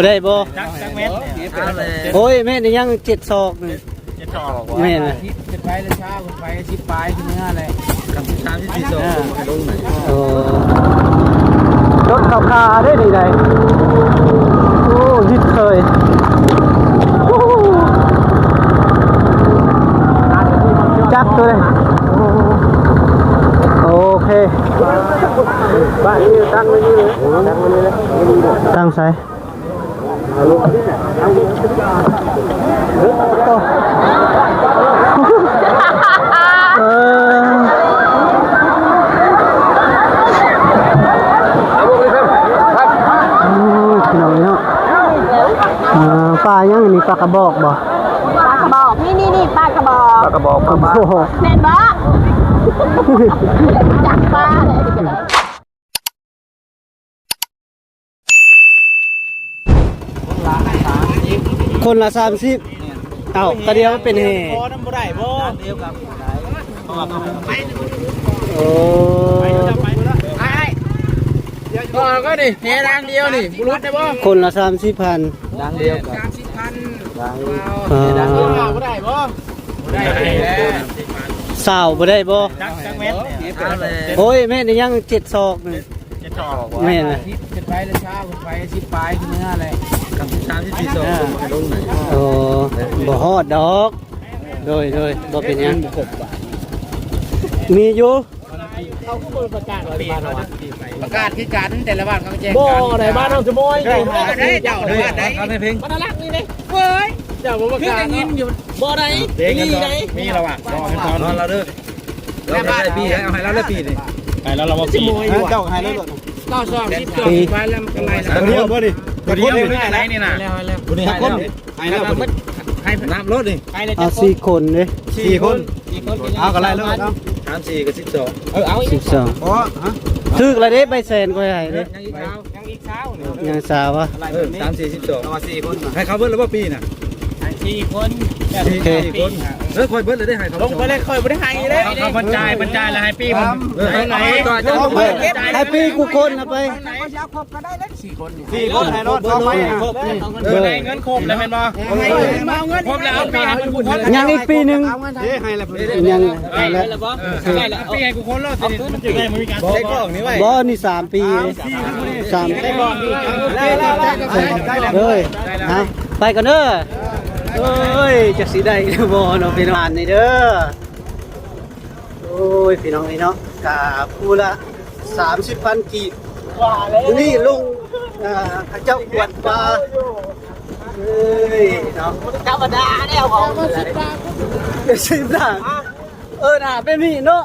บ่ได้บ่จักเม็ดโอ้ยแม่นี่ยัง7 ศอกนึง7 ศอกแม่น่ะจะไปเลยช้าไป10 ปลายขึ้นเนื้ออะไรกับ3 4 ศอกลงไหนโอ้รถคาได้ดีได้โอ้ยิดเคยจักตัวเลยโอเคบ้านนี้ตั้งไว้นี่เลยตั้งไว้นี่เลยตั้งใส่ปลายังนี่ปลากระบอกบ่ปลากระบอกนี่ปลากระบอก ปลากระบอกปลาโอ้แม่นบ่จักปลาคนละ30เอ้ากระเดียวเป็นแห่พอน้ำบ่ได้บ่เดียวกับไปโอ้ไปก็ก็ดิแห่ดังเดียวนี่บุรุษได้บ่คนละ30,000ดังเดียวกับดังดังเดียวบ่ได้บ่ได้แล้วสาวบ่ได้บ่จักเม็ดโอ้ยแม่นี่ยัง7 ศอกนึง7 ศอกแม่น่ะจะไปเลยช้าไป10 ปลายขึ้นเนื้ออะไรกับ3 4 ศอกลงไหนโอ้บ่ฮอดดอกโดยบ่เป็นหยังมีอยู่เขาก็บ่ประกาศปีเขาประกาศคือกันแต่ละบ้านเขาแจ้งบ่ไหนบ้านเฮาจะมอยได้เจ้าได้เขาในเพลงบ้านลักนี่เด้เว้ยเจ้าบ่ประกาศเงินอยู่บ่ได้มีได้มีแล้วอ่ะรอให้ก่อนเราเด้อแล้วได้ปีเอาให้เราได้ปีนี่ให้แล้วเราบ่ปีเจ้าให้แล้วก็สอบ10 ตัวไปแล้วมันกำไรแล้ว ตัวเดียวบ่ดิตัวเดียวนี่ไหนนี่น่ะตัวนี้ให้แล้วให้น้ำรถนี่เอา4 คนเด้4 คนเอากันไรแล้วเนาะ3 4กับ12เอา12อ๋อฮะถึกแล้วเด้ใบแสนก็ให้เด้ยังอีกเช้ายังสาววะ3 4 12เอามา4 คนให้เขาเบิดแล้วบ่ปีน่ะ4 คน4 คนค่อยเบิดเลยได้ให้เขาลงไปเลยค่อยบ่ได้ให้เด้เขาบรรจายแล้วให้ปีผมไหนต่อจะให้ปีกูคนเอาไปยาครบก็ได้แล้ว4 คน4 คนให้รถพร้อมไหมได้เงินครบแล้วแม่นบ่มาเอาเงินครบแล้วเอาปีให้กูคนยังอีกปีนึงให้แล้วยังให้แล้วปีให้กูคนแล้วมันจะได้มันมีการใช้กล้องนี่ไว้บ่นี่3 ปี3ได้กล้องเฮ้ยไปกันเด้อเอ้ยจักสิได้บ่เนาะพี่น้องนี่เด้อโอ้ยพี่น้องนี่เนาะกะผู้ละ30,000 กีบนี่ลุงพระเจ้าอวดปลาเอ้ยเนาะธรรมดาแล้วของ10 บาทน่ะเป็นนี่เนาะ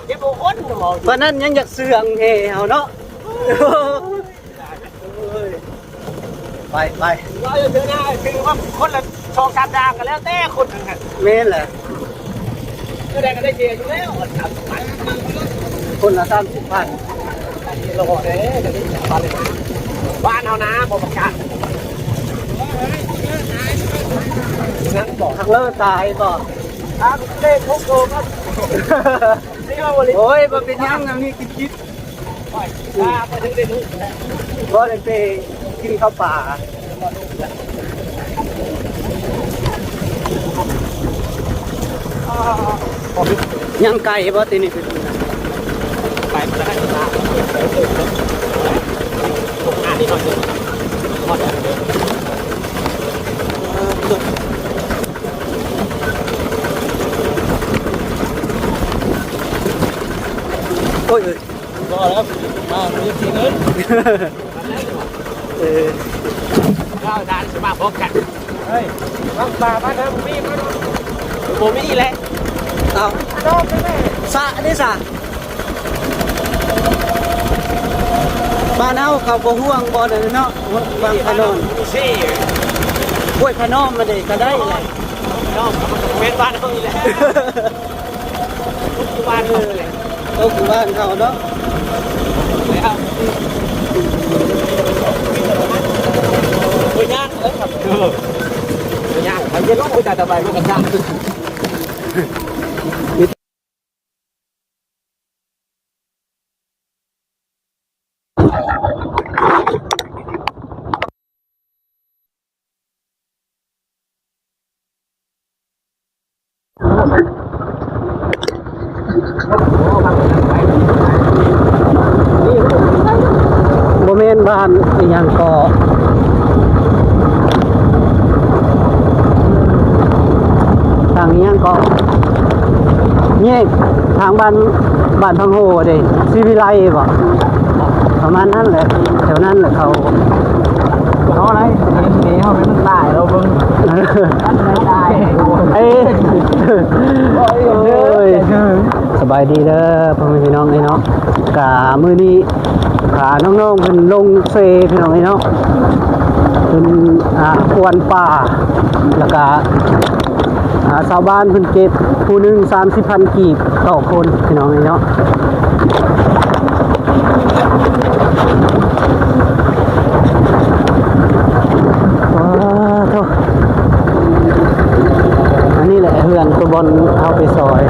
เก็บบ่คนบ่ปานนั้นยังอยากเสื่องแห่เฮาเนาะไปเราจะเจอหน้าคือว่าคนละชองการดางกันแล้วแต่คนนึงอ่ะแม่นแหละก็ได้ก็ได้เจียอยู่แล้วคนละ30,000เราบอกเลยบ้านเฮานะบ่ประกาศงั้นบอกทางเลิศตายบ่เล่นทุกโกครับนี่ว่าบ่ลิโอ้ยบ่เป็นหยังนำนี่คิดไปถึงได้ทุกบ่ได้ไปกินข้าวป่ายังไก่บ่ตินี่เป็นไปจะได้ตาตกงานนี่หน่อยหมดโอ้ยก็แล้วมามีทีเงินเราดานสมาพบกันเฮ้ยบ้านป่าบ้านทำมีมั้ยผมมีแหละเอารอบแม่สะนี่สะบ้านเฮาเขาบ่ห่วงบ่นั่นเนาะบางพนมซี่ห้วยพนมมาได้ก็ได้แหละน้องเป็นบ้านเฮานี่แหละทุกบ้านเฮาเลยต้องอยู่บ้านเขาเนาะแล้วคุยยากเลยครับคุยยากมันจะต้องคุยแต่ต่อไปมันก็ยาก บ้านอีหยังก็ทางอีหยังก็แยกทางบ้านพังโฮเด้ศิวิไลบ่ประมาณนั้นแหละแถวนั้นแหละเขาอะไรหนีเขาไม่มันตายเราเบิ่งตายเอ้ยสบายดีเด้อพ่อแม่พี่น้องเนาะกะมื้อนี้ขาน้องๆเพิ่นลงเซพี่น้องเนาะเพิ่นกวนป่าแล้วก็ชาวบ้านเพิ่นเก็บผู้หนึง 30,000 กีบต่อคนพี่น้องเนาะอันนี้แหละเฮือนตัวบอลเอาไปซอย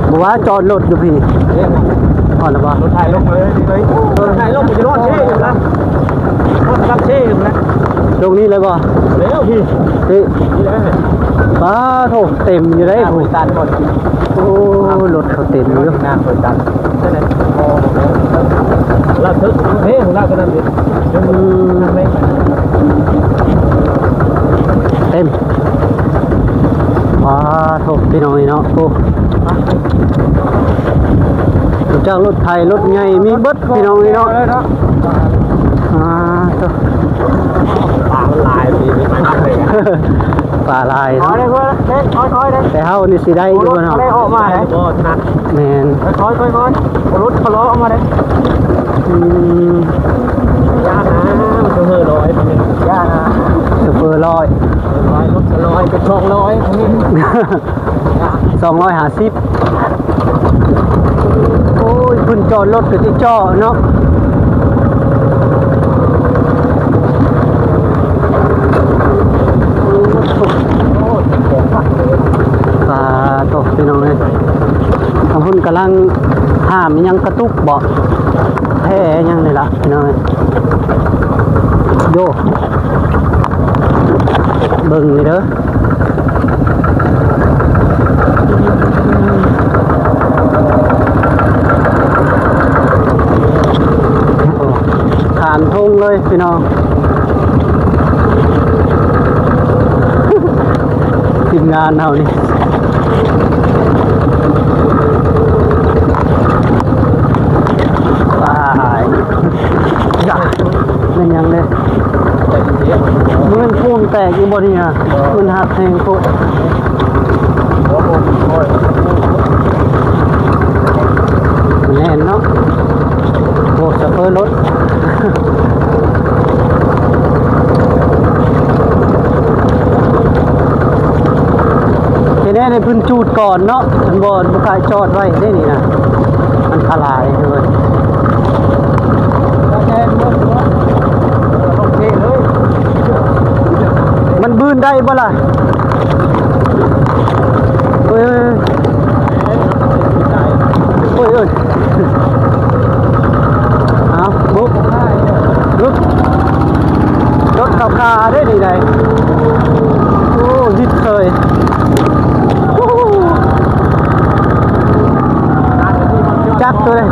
บอกว่าจอดรถอยู่พี่อ่อนหรือเปล่ารถไทยลงเลยรถไทยลงมันจะรอดเช่อยู่นะรถรับเช่อยู่นะตรงนี้เลยป่ะเร็วพี่นี่เลยมาโถเต็มอยู่เลยผู้ตันก่อนโอ้รถเขาเต็มอยู่หน้าคนตันใช่ไหมลาดทึกเฮ้ยของลาดก็นั่นดิเต็มว้าโถพี่น้อยเนาะโอ้จากรถไทยรถใหญ่มีเบิดพี่น้องเนาะโถปลาลายพี่ไม่มาเลยปลาลายเนาะแต่เฮานี่สิได้อยู่เนาะได้ออกมาเลยแม่นค่อยรถเขาล้อออกมาเลยย่านะมันจะเฮอลอยย่านะจะเฟอร์ลอยรถลอยเป็น200ของนี่250โอ้ยคุณจอดรถกับที่จ่อเนาะปลาตกพี่น้องเลยทางคนกำลังห้ามยังกระตุกบ่แพ้ยังเลยล่ะพี่น้องโยเบิ่งเลยเด้อขามทงเลยพี่น้องทีมงานเรานี่มันยังเลยมันพุ่งแตกอยู่บนนี้นะมันหักแทงโคแน่นเนาะโอ้สะเพิ่นรถทีนี้ในพื้นจูดก่อนเนาะมันบอลบุกายจอดไว้ได้นี่นะมันทลายเลยมันบืนได้บ่ล่ะเอ้ยเอาบุ๊กรถคาได้ดีเลยโอ้ยิดเคยจักตัวเลย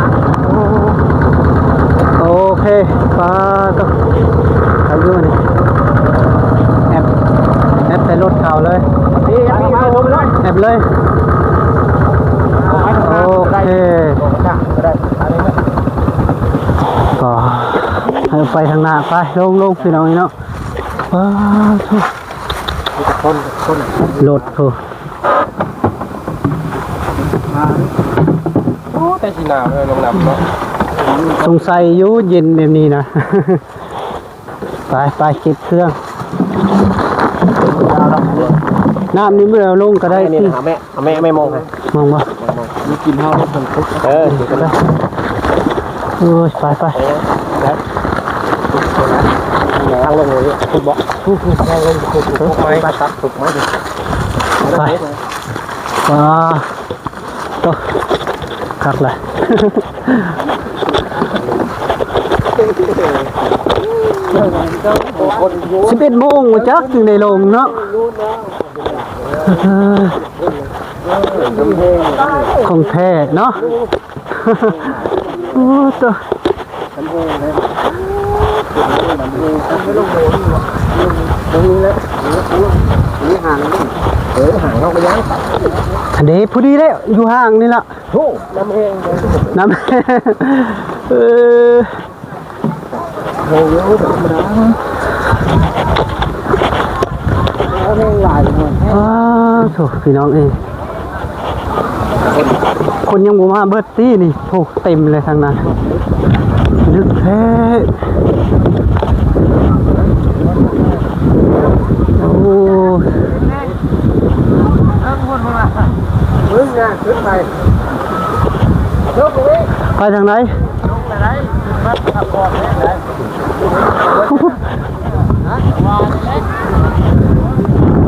โอเคปลาก็อายุนี่แอบใส่รถเก่าเลยแอบเลยโอเคก็ให้ไปทางหน้าไปลงพี่น้องเนาะว้าวรถถูกแต่สีหนาวเลยลงน้ำเนาะสงสัยอยู่เย็นแบบนี้นะไปเก็บเครื่องน้ำนี้เมื่อเราลงก็ได้ที่แม่ไม่มองบ่มีกินเฮาได้คนทุกก็ได้โอ้ยไปทางลงเลยทุบบ่ทางลงทุบไปตัดทุบไม้ดิไปว้าก็คักเลย11 โมงมาจักถึงในโรงเนาะของแท้เนาะ อ้ตัว ตรงนี้แล้วนี่ห่างห่างเข้าไปยัง อันนี้พอดีเลยอยู่ห่างนี่ละ โอ้น้ำแห้ง น้ำ โอ้ยธรรมดาน้ำแห้งหลายเลย โถพี่น้องเองคนยังบ่มาเบิดตี้นี่โถเต็มเลยทางนั้นลึกแท้โอ้ มึงนะขึ้นไปยกเลย ไปทางไหน ยกไปไหนมาขับก่อนเลย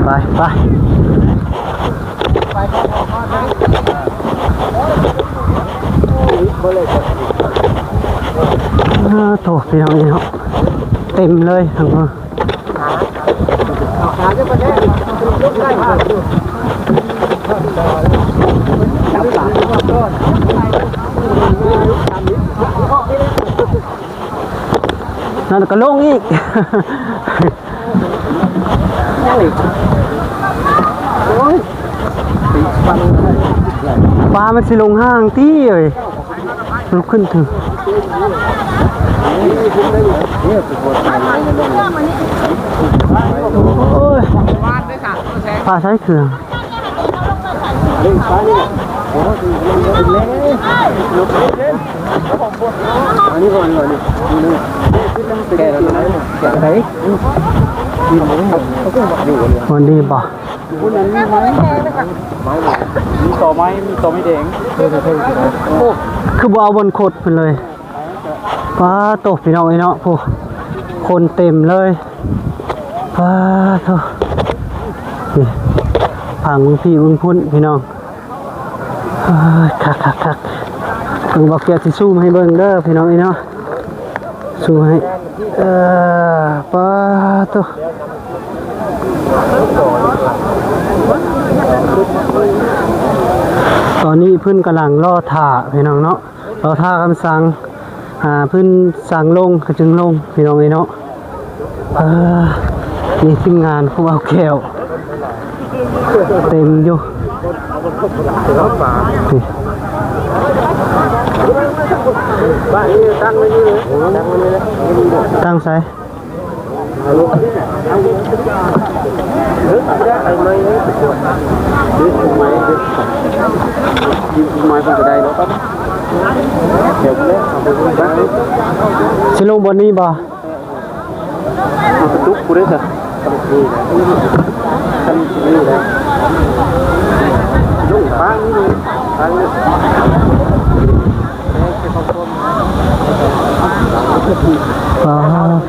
ไปไปโถพี่น้องเองเต็มเลยทางนั้น หาจะไปได้ยกได้ค่ะจับหลังก่อน นั่นก็ลงอีกปลามันสิลงห้างตี้เลยลุกขึ้นถึงโอ้ยปลาใช้เครื่องอันนี้ก่อนเลยนี่แกแล้วนะแกไหนกินเลยเขาก็อยู่เลย วันดีบ่ คุณนั้นมีไม้มีต่อไม้มีต่อไม้แดงโอ้ คือบ่เอาบนโคตรไปเลยปลาตกพี่น้องไอ้เนาะผู้คนเต็มเลยปลาโถนี่ผังมึงพี่มึงพุ่นพี่น้องคักเพิ่งบอกแกสิซูมให้เบิ่งเด้อพี่น้องไอ้เนาะซูมให้ปลาโตตอนนี้เพิ่นกำลังรอท่าพี่น้องเนาะรอท่าคำสั่งเพิ่นสั่งลงก็จึงลงพี่น้องไอ้เนาะนี่ทีมงานของเอาแก้วเต็มอยู่นี่ บ้านนี้ตั้งไว้นี่เลยตั้งไว้นี่เลย ตั้งใส่ เอาลูกนี่เอาลูกเฮ้ยไอ้ไม้เนี่ยดึงไม้ดึงไม้เป็นกระไดแล้วครับเดี๋ยวเลยเอาไปดูบ้าน สิลงบนนี้บ่ เอาไปตุ๊กกูได้จ้ะทำนี่นะทำนี่นะลูกบ้านนี่เลยบ้านนี่พี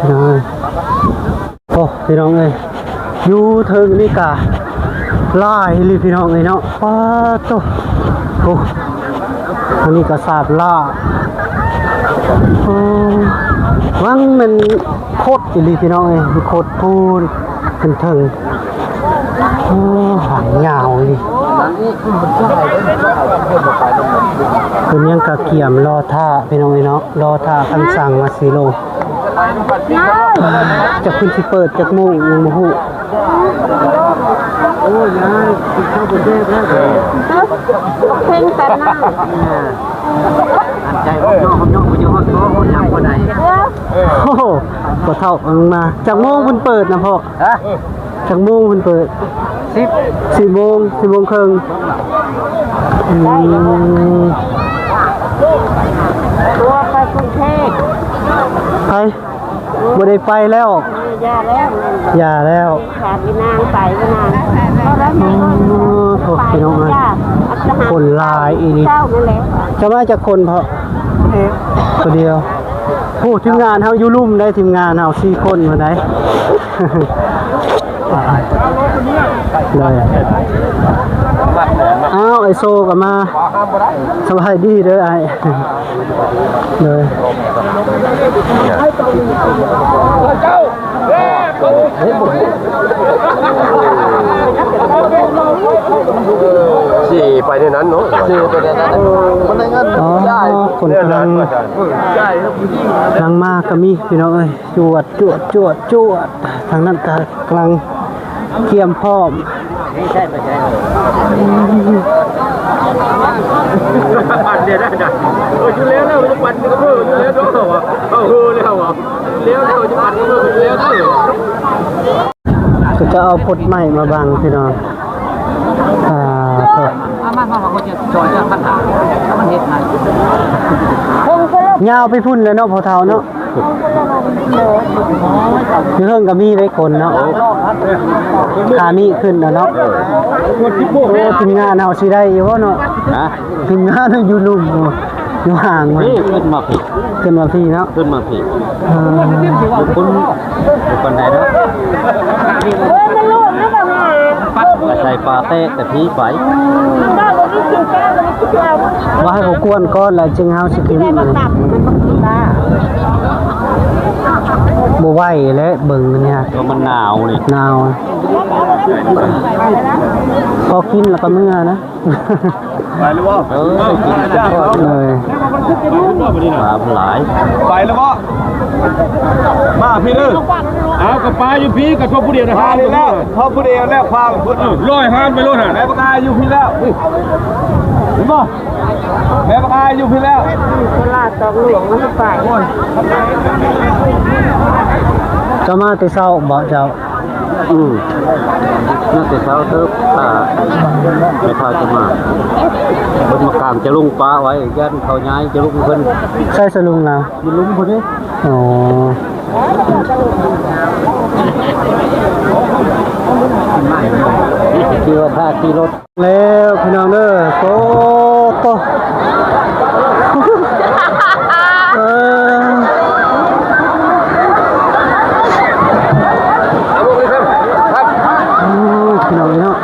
่น้องโอ้พี่น้องเอ้ยอยู่เทิงนี่กะลายเลยพี่น้องเอ้ยเนาะป้าโตโอ้อันนี้ก็สาบล่าโอ้วังมันโคตรอีหลีพี่น้องเอ้ยโคตรพูนเป็นเทิงโอ้หางยาวเลยเป็นยังกะเกี่ยมรอท่าพี่น้องเอ้ยเนาะรอท่าคำสั่งมาสีโลจะขึ้นที่เปิดจากโมงยังมาหูโอ้ยยายกินข้าวบนเทพแล้วเพ่งแต่หน้า อันใจของน้องมันอยู่ฮอดโซ่คนยังคนใดโอ้โหก็เท่ามาจากโมงคุณเปิดนะพ่อจากโมงคุณเปิด10 โมงครึ่งตัวไปกรุงเทพ ไปบ่ได้ไปแล้ว อย่าแล้ว ขาดวินางใส่วินางก็แล้วแม่ก็ พี่น้องคนลายอีนี่ เจ้านั่นแหละ จะมาจากคนเพราะตัวเดียวผู้ทีมงานเฮาอยู่ลุ่มได้ทีมงานเฮา4 คนมาได้เลยอ้าวไอโซก็มาสบายดีเด้อไอเลย สี่ไปในนั้นเนาะสี่ไปในนั้นมันได้เงิน อ๋อคนกำลังมากก็มีพี่น้องเอ้ยจวดทางนั้นก็กำลังเตรียมพร้อม ปั่นเดี๋ยวได้จ้ะอยู่แล้วจะปั่นก็เพิ่มอยู่แล้วด้วยเหรอเอาเพิ่มแล้วเหรอเลี้ยวจะปั่นก็เพิ่มอยู่แล้วด้วย ก็จะเอาพดใหม่มาบังพี่น้องยาวไปพุ่นเลยเนาะพอเท่าเนาะเรื่องก็มีได้คนเนาะขามีขึ้นนะเนาะโอ้ทีมงานเอาสิได้อยู่เนาะทีมงานอยู่ลุ่มอยู่ห่างมันขึ้นมาพี่เนาะขึ้นมาพี่คุณคนไหนเนาะใส่ปลาเต้แต่พี่ไปว่าให้เขากวนก้อนแล้วจึงเฮาสิกินมันบ่ไหวแล้วเบิ่งเนี่ยมันหนาวนี่หนาวพอกินแล้วก็เมื่อนะไปแล้วบ่กินเลยมาหลายไปแล้วบ่มาพี่เด้อเอากระป๋าอยู่พี่กับพ่อผู้เดียวนะฮะ แล้วพอผู้เดียวแล้วพาพุ่นร้อยห้ามไปรถฮะ แม่ปากาอยู่พี่แล้วเห็นบ่แม่ปากาอยู่พี่แล้วตลาดตอกหลวงมันไปจะมาแต่เช้าบ่เจ้าน่าแต่เช้าเถอะไม่พาจะมาเพิ่นมากางจะลุงป้าไว้ยันเขาย้ายจะลุงเพิ่นใช่สลุงนะอยู่ลุงพุ่นนี่อ๋อคือว่าถ้าขี่รถแล้วพี่น้องเด้อโตพี่น้องเนาะ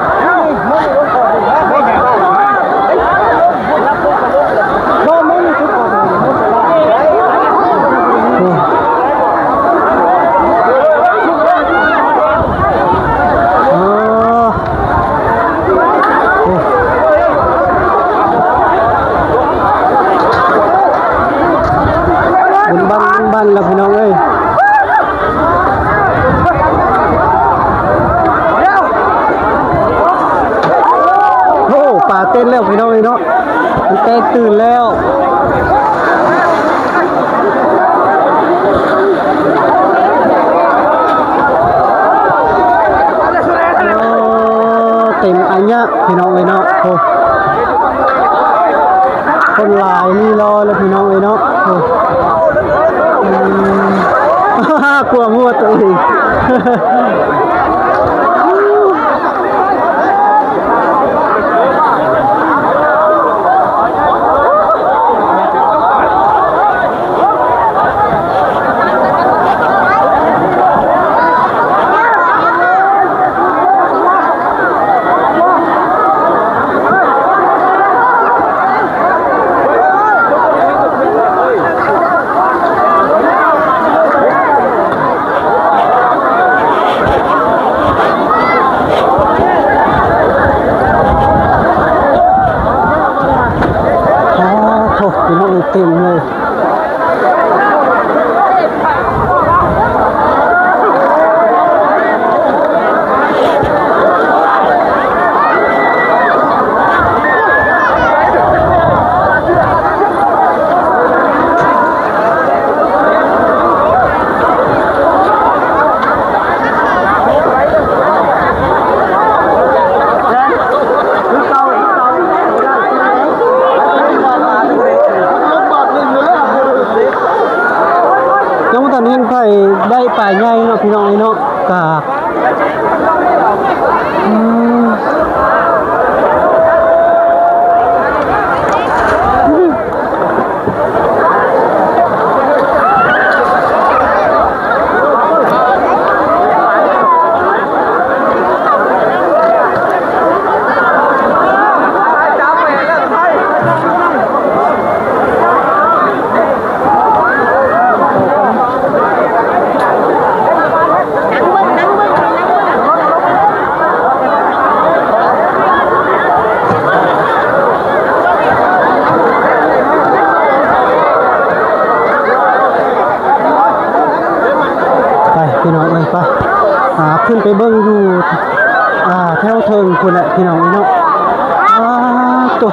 บ้านแล้วพี่น้องเอ้ยโอ้ป่าเต้นแล้วพี่น้องเอ้ยเนาะมันเต้นตื่นแล้วเต็มอันเนี้ยพี่น้องเอ้ยเนาะโอ้คนหลายนี่รอแล้วพี่น้องเอ้ยเนาะโอ้กลัวงัวตัวเองพี่น้องเต็มเลยตอนนี้ค่อยได้ป่าใหญ่เนาะพี่น้องเนาะกะ ขึ้นไปเบิ่งอยู่แถวเทิงพุ่นแหละพี่น้องเนาะตัว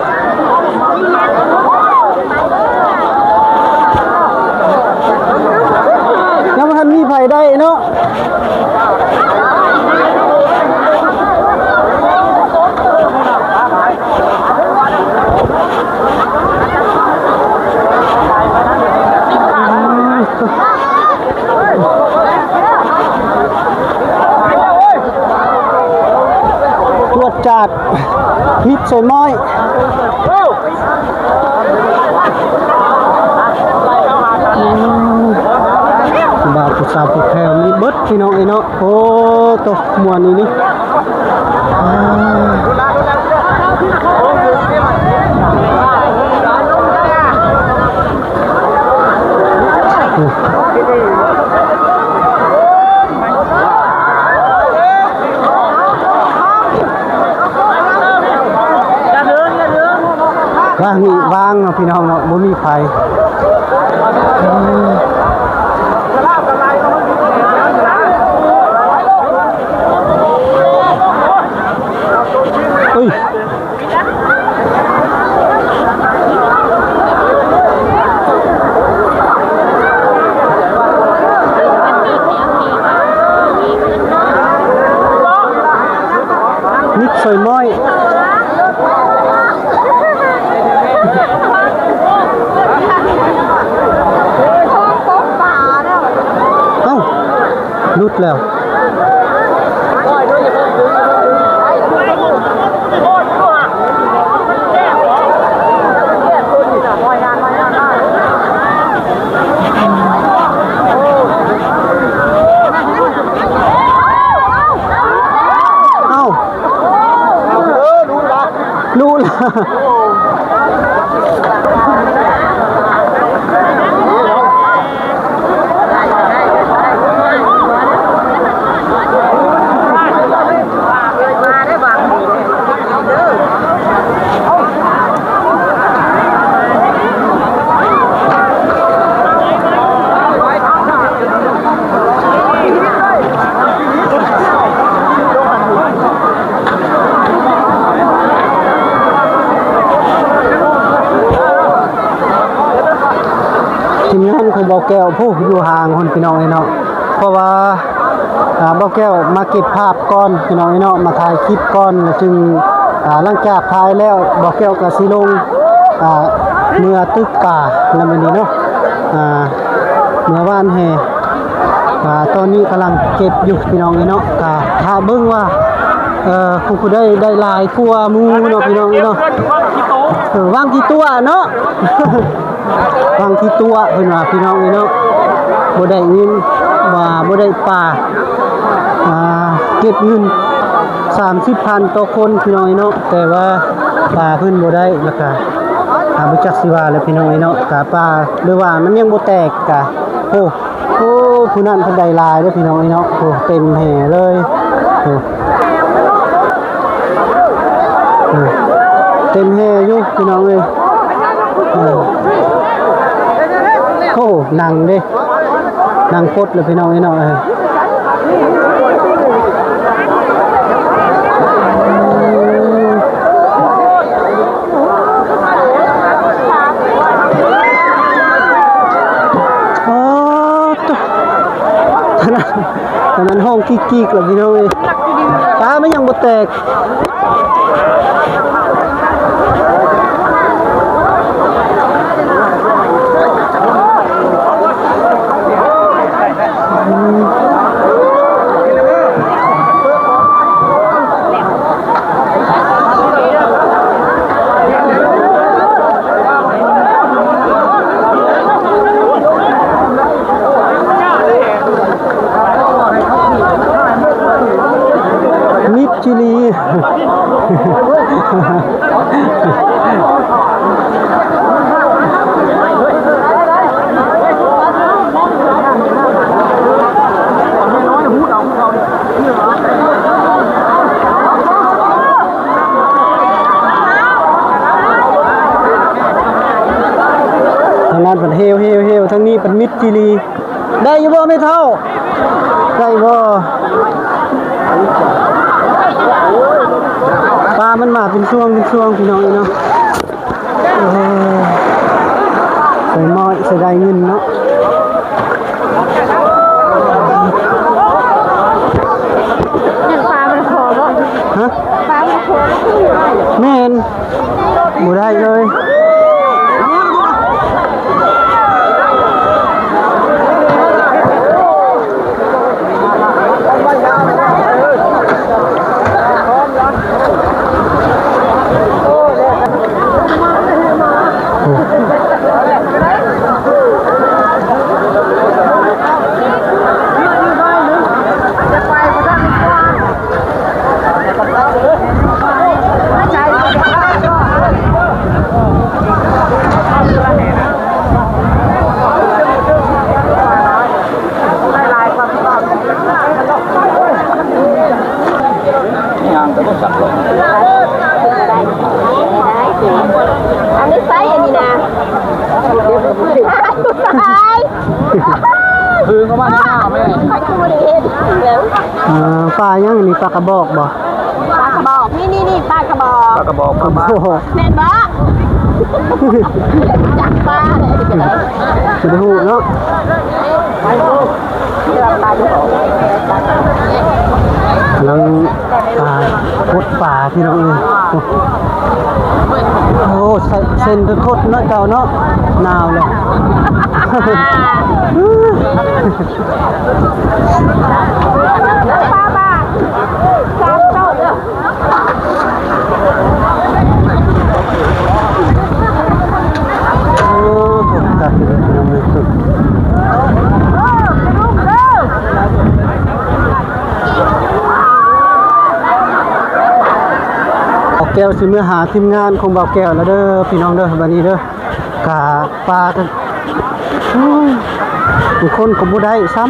ยังบ่ทันมีไผได้เนาะตรวจจัดมิดสวยม้อยบาผู้สาวผู้แพรวมีเบิดพี่น้องเนาะโอ้ตัวมวนนี่ว่างนี่ว่างเนาะพี่น้องเนาะบ่มีไฟเอ้ยนิดสวยม้อยรุดแล้วรู้ละทีมงานของเบาแก้วผู้อยู่ห่างคนพี่น้องเนาะเพราะว่าเบาแก้วมาเก็บภาพก่อนพี่น้องเนาะมาถ่ายคลิปก่อนจึงหลังจากถ่ายแล้วเบาแก้วก็สิลงเมื่อตึกกาแล้วมื้อนี้เนาะเมื่อวานแห่ตอนนี้กำลังเก็บอยู่พี่น้องเนาะก็ถ้าเบิ่งว่าคงได้หลายกว่าหมู่เนาะพี่น้องเนาะวางกี่ตัวเนาะวางที่ตัวเพิ่นว่าพี่น้องเนาะบ่ได้เงินว่าบ่ได้ป่าเก็บเงิน 30,000 ต่อคนพี่น้องเนาะแต่ว่าป่าเพิ่นบ่ได้แล้วก็บ่จักสิว่าแล้วพี่น้องเนาะกะป่าหรือว่ามันยังบ่แตกกะโอ้ผู้นั้นเพิ่นได้หลายเด้อพี่น้องเนาะโอ้เต็มแห่เลยเต็มแห่อยู่พี่น้องเอ้ยโอ้นั่งเด้นั่งกดเลยพี่น้องเนาะตอนนั้นห้องกิ๊กๆเลยพี่น้องเอ้ยฟ้ามันยังบ่แตกมิดชิลี ทางนั้นเป็นเฮลทางนี้เป็นมิดจิลีได้อยู่บ่ไม่เท่าได้บ่ ปลามันมาเป็นช่วงพี่น้องเนาะใส่หม้อใส่ได้เงินเนาะยังปลามันพอบ่ ฮะ ปลามันพอ แม่นบ่ได้เลยอันนี้ไซส์อันนี้นะตาย คือเขามาหน้าแม่ ใครคือบ่ได้เห็นเดี๋ยว ปลายังอันนี้ปลากระบอกบ่ ปลากระบอกนี่ปลากระบอก ปากกระบอก โอ้โห แม่นบ่จักปลาเลยจะได้ จะได้หูเนาะ กำลังพดป่าพี่น้องเอ้ยโอ้เส้นเป็นคดเนาะเจ้าเนาะหนาวเลย ปลาบ้าสามเท่าเด้อ โอ้ตกกัดเลยพี่น้องเอ้ยบอกแก้วสิเมื่อหาทีมงานของบอกแก้วแล้วเด้อพี่น้องเด้อวันนี้เด้อกาปลากันทุกคนก็บ่ได้ซ้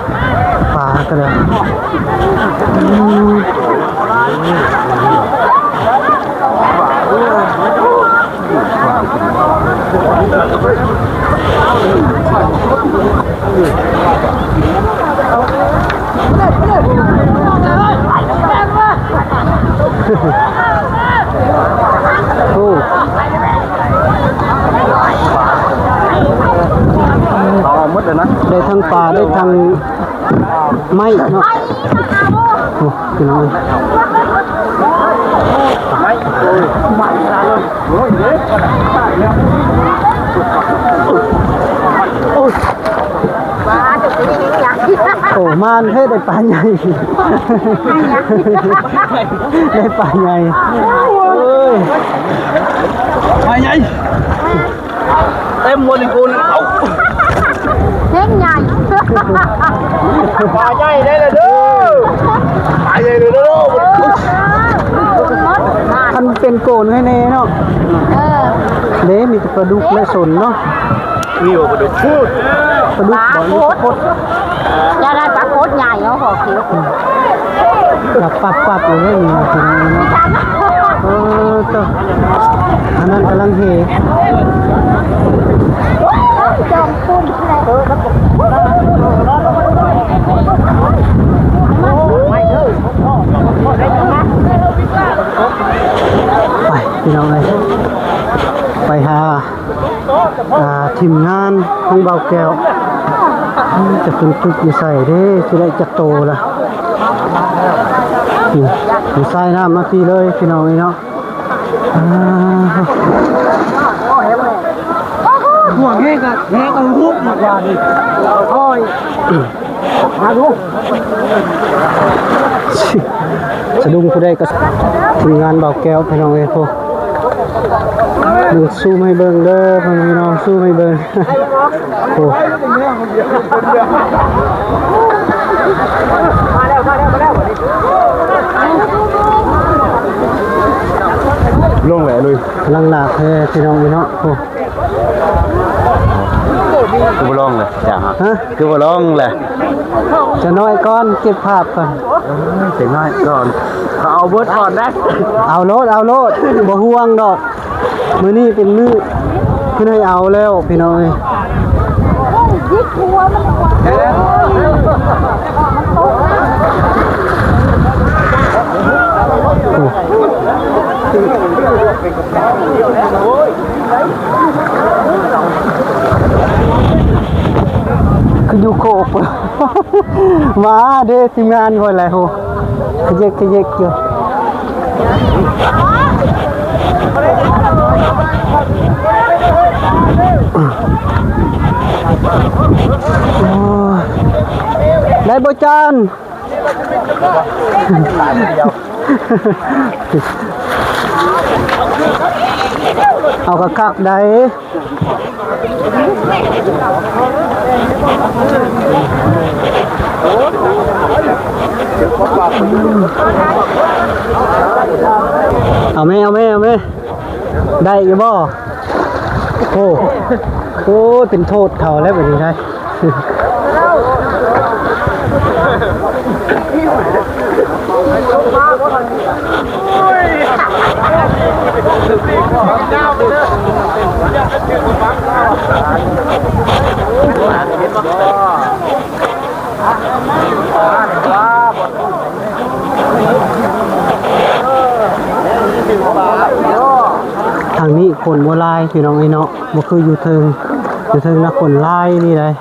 ำปลากันเลยโอ้ต่อมดเลยนะ ได้ทั้งปลาได้ทั้งไม้เนาะโอ้พี่น้อง โอ้มานเพศได้ปลาใหญ่ได้ปลาใหญ่เอ้ย ไปไงเต็มวนกูนั่นเอา เท่งใหญ่ ปลาใหญ่ได้เลยเด้อปลาใหญ่เลยเด้อ ท่านเป็นโกนให้แน่เนาะเด้มีแต่ปลาดุกและสนเนาะ มีว่าปลาดุกพูด ปลาดุกบ่มีปลาคด จะได้ปลาโคตรใหญ่เนาะขอคิว แบบปับๆเลยนี่พี่น้องเนาะจ้ะอันนั้นกำลังเฮ จอมปุ้นอะไรไปพี่น้องเลยไปหาทีมงานของเบาแก้วจะเป็นตุกอยู่ใส่เด้จะได้จักโตละอยู่ใส่น้ำมาทีเลยพี่น้องเลยเนาะห่วงแห้งกันแห้งกันรูปหมดอย่างนี้โอ้ยมาดูสะดุ้งผู้ใดก็ทีมงานเบาแก้วพี่น้องเอ้ยพวกดูสู้ไม่เบิ่งเด้อพี่น้องสู้ไม่เบิ่งโอ้ลงแหละเลย ลังหลากแท้พี่น้องพี่น้องโอ้ คือบ่ลงเลยจ้า ฮะ คือบ่ลงเลย จะน้อยก้อนเก็บภาพก่อน เสียงน้อยก่อนเขาเอาเบิร์ดก่อนนะ เอาโลดบ่ห่วงดอกมื้อนี้เป็นมื้อเพิ่นให้เอาแล้วพี่น้องเอ้ย ยิกหัวมันกว่า อยู่โคก มาเด้ทีมงานคอยอะไรโหขยิกอยู่ได้บ่จานเอากระคักได้เอาไหมได้อยู่บ่โอ้เป็นโทษเขาแล้วแบบนี้ได้ทางนี้คนบ่ลายพี่น้องไอ้เนาะบ่คืออยู่เทิงนะคนลายนี่เลย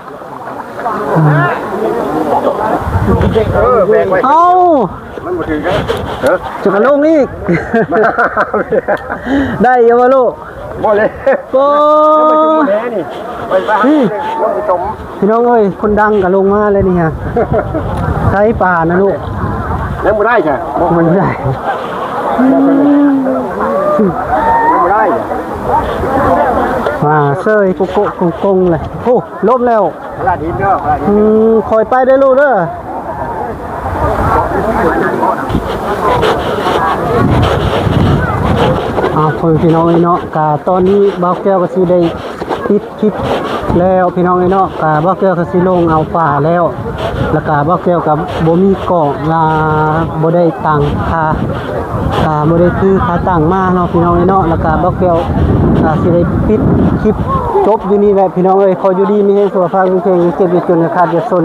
เอ้ามันบ่ถึงกันจะกระลงอีกได้ยังบ่ลูกบ่เลยโอ้นี่พี่น้องเอ้ยคนดังก็ลงมาเลยนี่ฮะใช้ป่านะลูกยังบ่ได้ใช่มันไม่ได้มาเซยกุกกงเลยโอ้ล้มแล้วคอยไปได้ลูกเด้อพี่น้องไอ้เนาะกะตอนนี้บ่าวแก้วก็สิได้ปิดคลิปแล้วพี่น้องไอ้เนาะกะบ่าวแก้วก็สิลงเอาป่าแล้วแล้วก็บ่าวแก้วกับบ่มีกล่องบ่ได้ตังค่าบ่ได้คือค่าตังมาเนาะพี่น้องไอ้เนาะแล้วก็บ่าวแก้วสิได้ปิดคลิปจบอยู่นี่แหละพี่น้องเอ้ยขออยู่ดีมีแรงสุขภาพแข็งเจ็บอย่าจนอย่าขาดอย่าสน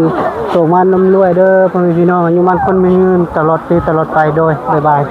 โตมันน้ำรวยเด้อพ่อแม่พี่น้องอยู่มันคนมีเงินตลอดปีตลอดไปโดยบ๊ายบาย